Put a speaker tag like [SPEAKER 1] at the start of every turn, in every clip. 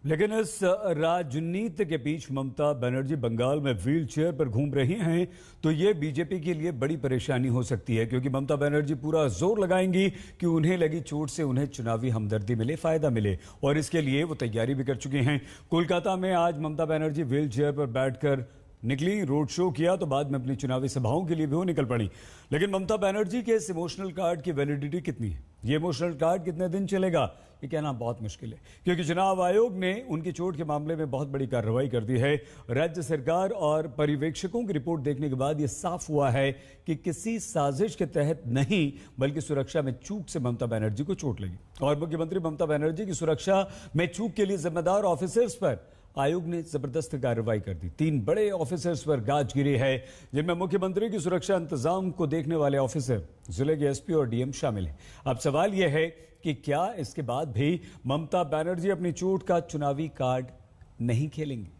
[SPEAKER 1] लेकिन इस राजनीति के बीच ममता बनर्जी बंगाल में व्हील चेयर पर घूम रही हैं तो ये बीजेपी के लिए बड़ी परेशानी हो सकती है, क्योंकि ममता बनर्जी पूरा जोर लगाएंगी कि उन्हें लगी चोट से उन्हें चुनावी हमदर्दी मिले, फायदा मिले, और इसके लिए वो तैयारी भी कर चुके हैं। कोलकाता में आज ममता बनर्जी व्हील चेयर पर बैठकर निकली, रोड शो किया, तो बाद में अपनी चुनावी सभाओं के लिए भी वो निकल पड़ी। लेकिन ममता बनर्जी के इस इमोशनल कार्ड की वैलिडिटी कितनी है, ये इमोशनल कार्ड कितने दिन चलेगा, ये कहना बहुत मुश्किल है, क्योंकि चुनाव आयोग ने उनकी चोट के मामले में बहुत बड़ी कार्रवाई कर दी है। राज्य सरकार और पर्यवेक्षकों की रिपोर्ट देखने के बाद यह साफ हुआ है कि किसी साजिश के तहत नहीं, बल्कि सुरक्षा में चूक से ममता बनर्जी को चोट लगी। और मुख्यमंत्री ममता बनर्जी की सुरक्षा में चूक के लिए जिम्मेदार ऑफिसर्स पर आयोग ने जबरदस्त कार्रवाई कर दी। 3 बड़े ऑफिसर्स पर गाज गिरी है, जिनमें मुख्यमंत्री की सुरक्षा इंतजाम को देखने वाले ऑफिसर, जिले के एसपी और डीएम शामिल हैं। अब सवाल यह है कि क्या इसके बाद भी ममता बनर्जी अपनी चोट का चुनावी कार्ड नहीं खेलेंगी?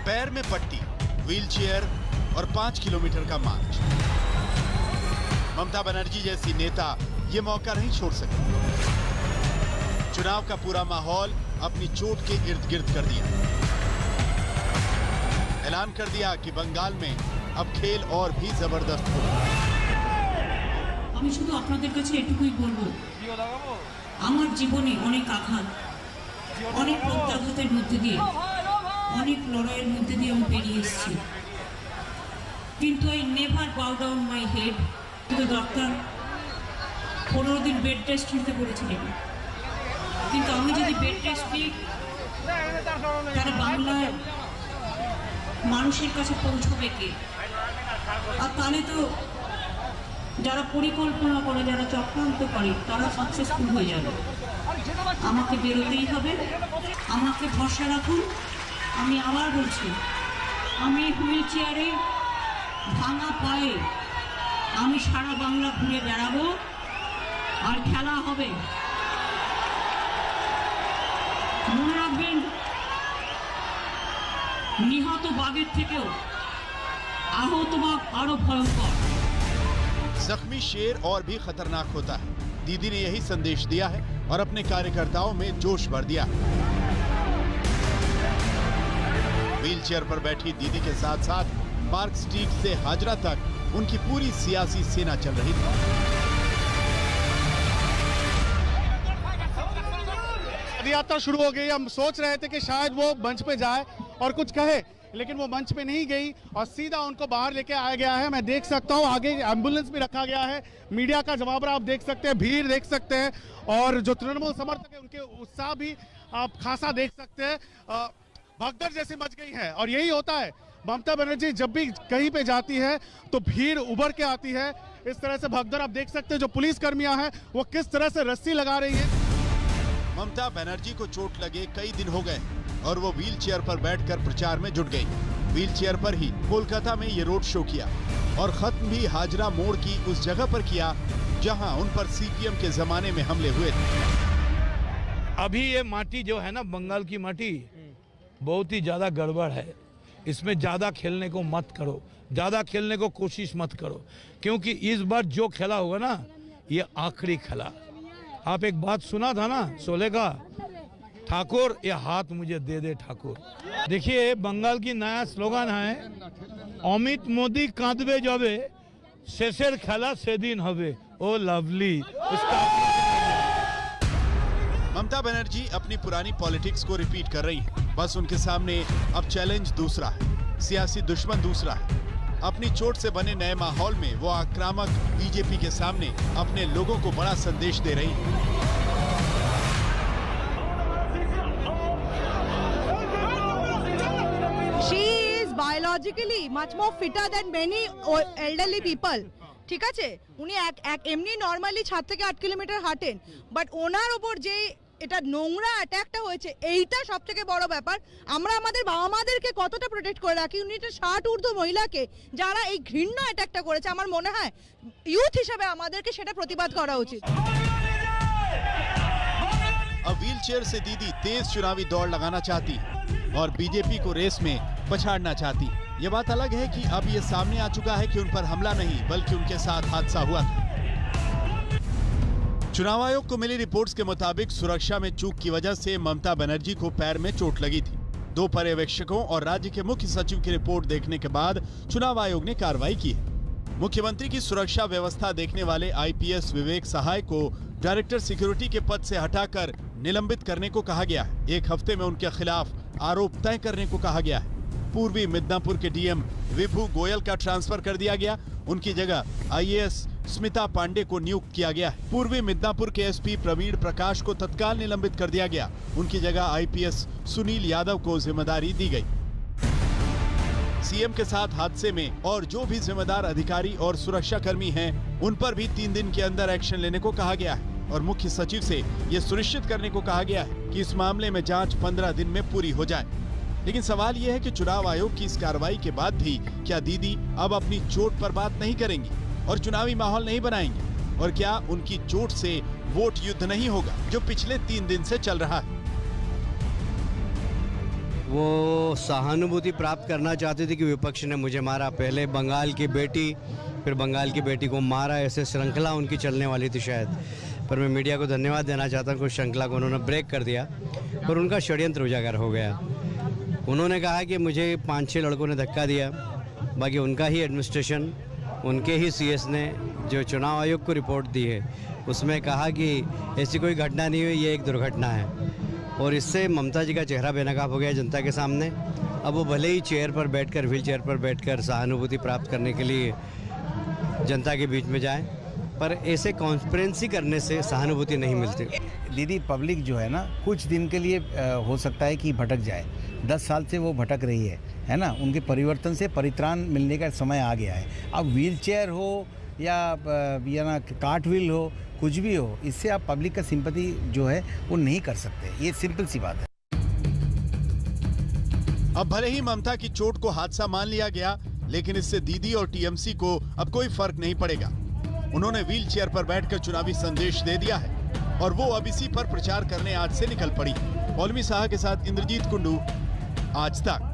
[SPEAKER 2] पैर में पट्टी, व्हीलचेयर और 5 किलोमीटर का मार्च। ममता बनर्जी जैसी नेता ये मौका नहीं छोड़ सकती। चुनाव का पूरा माहौल अपनी चोट के इर्द गिर्द कर दिया। ऐलान कर दिया कि बंगाल में अब खेल और भी जबरदस्त होगा।
[SPEAKER 3] আমি শুধু আপনাদের কাছে এটুকুই বলবো, আমার জীবনে অনেক আঘাত, অনেক প্রত্যাঘাতের মধ্যে দিয়ে, অনেক লড়াইয়ের মধ্যে দিয়ে আমি পেরিয়ে এসেছি, কিন্তু আই নেভার বাউ ডাউন মাই হেড। কিন্তু ডাক্তার 15 দিন বেড রেস্ট নিতে বলেছিলেন, কিন্তু আমি যদি বেড রেস্ট নিই তাহলে বাংলায় মানুষের কাছে পৌঁছবে কে? আর তাহলে তো যারা পরিকল্পনা করে, যারা চক্রান্ত করে, তারা সাকসেসফুল হয়ে যাবে। আমাকে বেরোতেই হবে, আমাকে ভরসা রাখুন। আমি আবার বলছি, আমি হুইল চেয়ারে ভাঙা পায়ে আমি সারা বাংলা ঘুরে বেড়াবো, আর খেলা হবে। মনে রাখবেন, নিহত বাঘের থেকেও আহত বাঘ আরো ভয়ঙ্কর।
[SPEAKER 2] जख्मी शेर और भी खतरनाक होता है। दीदी ने यही संदेश दिया है और अपने कार्यकर्ताओं में जोश भर दिया। व्हीलचेयर पर बैठी दीदी के साथ साथ पार्क स्ट्रीट से हाजरा तक उनकी पूरी सियासी सेना चल रही थी।
[SPEAKER 4] यात्रा शुरू हो गई। हम सोच रहे थे कि शायद वो मंच पे जाए और कुछ कहे, लेकिन वो मंच पे नहीं गई और सीधा उनको बाहर लेके आया गया है। मैं देख सकता हूँ आगे एम्बुलेंस भी रखा गया है, मीडिया का जवाब आप देख सकते हैं, भीड़ देख सकते हैं, और जो तृणमूल समर्थक है उनके उत्साह भी आप खासा देख सकते हैं। भगदड़ जैसी मच गई है, और यही होता है, ममता बनर्जी जब भी कहीं पे जाती है तो भीड़ उभर के आती है। इस तरह से भगदड़ आप देख सकते हैं। जो पुलिस कर्मियां हैं वो किस तरह से रस्सी लगा रही है।
[SPEAKER 2] ममता बनर्जी को चोट लगे कई दिन हो गए और वो व्हील चेयर पर बैठकर प्रचार में जुट गई। व्हील चेयर पर ही कोलकाता में ये रोड शो किया और खत्म भी हाजरा मोड़ की उस जगह पर किया जहां उन पर सीपीएम के जमाने में हमले हुए थे।
[SPEAKER 5] अभी ये माटी जो है ना, बंगाल की माटी बहुत ही ज्यादा गड़बड़ है। इसमें ज्यादा खेलने को मत करो, ज्यादा खेलने को कोशिश मत करो, क्योंकि इस बार जो खेला होगा ना, ये आखिरी खेला। आप एक बात सुना था ना शोले का, ठाकुर ये हाथ मुझे दे दे ठाकुर। देखिए, बंगाल की नया स्लोगन है, अमित मोदी कांदबे जाबे शेषेर खेला सेदिन हबे। Oh lovely.
[SPEAKER 2] ममता बनर्जी अपनी पुरानी पॉलिटिक्स को रिपीट कर रही है, बस उनके सामने अब चैलेंज दूसरा है, सियासी दुश्मन दूसरा है। अपनी चोट से बने नए माहौल में वो आक्रामक बीजेपी के सामने अपने लोगों को बड़ा संदेश दे रही है।
[SPEAKER 6] She is biologically much more fitter than many elderly people. ঠিক আছে, উনি এমনি নর্মালি 7 থেকে 8 কিলোমিটার হাঁটেন, বাট ওনার ওপর যে এটা নোংরা অ্যাটাকটা হয়েছে, এইটা সব থেকে বড় ব্যাপার। আমরা আমাদের বাবা মাদেরকে কতটা প্রোটেক্ট করে রাখি, উনি একটা 60 ঊর্ধ্ব মহিলাকে যারা এই ঘৃণ্য অ্যাটাকটা করেছে, আমার মনে হয় ইউথ হিসেবে আমাদেরকে সেটা প্রতিবাদ করা উচিত।
[SPEAKER 2] अब व्हीलचेयर से दीदी तेज चुनावी दौड़ लगाना चाहती है। और बीजेपी को रेस में पछाड़ना चाहती। ये बात अलग है कि अब ये सामने आ चुका है कि उन पर हमला नहीं बल्कि उनके साथ हादसा हुआ था। चुनाव आयोग को मिली रिपोर्ट्स के मुताबिक सुरक्षा में चूक की वजह से ममता बनर्जी को पैर में चोट लगी थी। 2 पर्यवेक्षकों और राज्य के मुख्य सचिव की रिपोर्ट देखने के बाद चुनाव आयोग ने कार्रवाई की है। मुख्यमंत्री की सुरक्षा व्यवस्था देखने वाले आईपीएस विवेक सहाय को डायरेक्टर सिक्योरिटी के पद से हटाकर निलंबित करने को कहा गया है। 1 हफ्ते में उनके खिलाफ आरोप तय करने को कहा गया है। पूर्वी मिदनापुर के डीएम विभू गोयल का ट्रांसफर कर दिया गया। उनकी जगह आईएएस स्मिता पांडे को नियुक्त किया गया है। पूर्वी मिदनापुर के एसपी प्रवीण प्रकाश को तत्काल निलंबित कर दिया गया। उनकी जगह आईपीएस सुनील यादव को जिम्मेदारी दी गई। सीएम के साथ हादसे में और जो भी जिम्मेदार अधिकारी और सुरक्षा कर्मी हैं, उन पर भी 3 दिन के अंदर एक्शन लेने को कहा गया है और मुख्य सचिव से यह सुनिश्चित करने को कहा गया है कि इस मामले में जांच 15 दिन में पूरी हो जाए। लेकिन सवाल यह है कि चुनाव आयोग की इस कार्रवाई के बाद भी क्या दीदी अब अपनी चोट पर बात नहीं करेंगी और चुनावी माहौल नहीं बनाएंगी? और क्या उनकी चोट से वोट युद्ध नहीं होगा जो पिछले 3 दिन से चल रहा है?
[SPEAKER 7] वो सहानुभूति प्राप्त करना चाहते थे कि विपक्ष ने मुझे मारा, पहले बंगाल की बेटी, फिर बंगाल की बेटी को मारा, ऐसे श्रृंखला उनकी चलने वाली थी शायद। पर मैं मीडिया को धन्यवाद देना चाहता हूँ कि उस श्रृंखला को उन्होंने ब्रेक कर दिया और उनका षड्यंत्र उजागर हो गया। उन्होंने कहा कि मुझे 5-6 लड़कों ने धक्का दिया, बाकी उनका ही एडमिनिस्ट्रेशन, उनके ही सीएस ने जो चुनाव आयोग को रिपोर्ट दी है उसमें कहा कि ऐसी कोई घटना नहीं हुई, ये एक दुर्घटना है। और इससे ममता जी का चेहरा बेनकाब हो गया जनता के सामने। अब वो भले ही चेयर पर बैठकर, व्हील चेयर पर बैठकर सहानुभूति प्राप्त करने के लिए जनता के बीच में जाए, पर ऐसे कॉन्फ्रेंसी करने से सहानुभूति नहीं मिलती।
[SPEAKER 8] दीदी पब्लिक जो है ना, कुछ दिन के लिए हो सकता है कि भटक जाए। 10 साल से वो भटक रही है ना। उनके परिवर्तन से परित्राण मिलने का समय आ गया है। अब व्हील चेयर हो या ना कार्ट व्हील हो, कुछ भी हो, इससे आप पब्लिक का सिंपैथी जो है वो नहीं कर सकते। ये सिंपल सी बात है।
[SPEAKER 2] अब भले ही ममता की चोट को हादसा मान लिया गया, लेकिन इससे दीदी और टीएमसी को अब कोई फर्क नहीं पड़ेगा। उन्होंने व्हील चेयर पर बैठकर चुनावी संदेश दे दिया है और वो अब इसी पर प्रचार करने आज से निकल पड़ी। पौलमी साहा के साथ इंद्रजीत कुंडू, आज तक।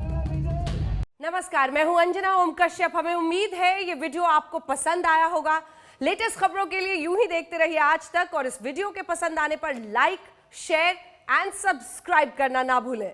[SPEAKER 9] नमस्कार, मैं हूं अंजना ओम कश्यप। हमें उम्मीद है ये वीडियो आपको पसंद आया होगा। लेटेस्ट खबरों के लिए यूं ही देखते रहिए आज तक और इस वीडियो के पसंद आने पर लाइक, शेयर एंड सब्सक्राइब करना ना भूलें।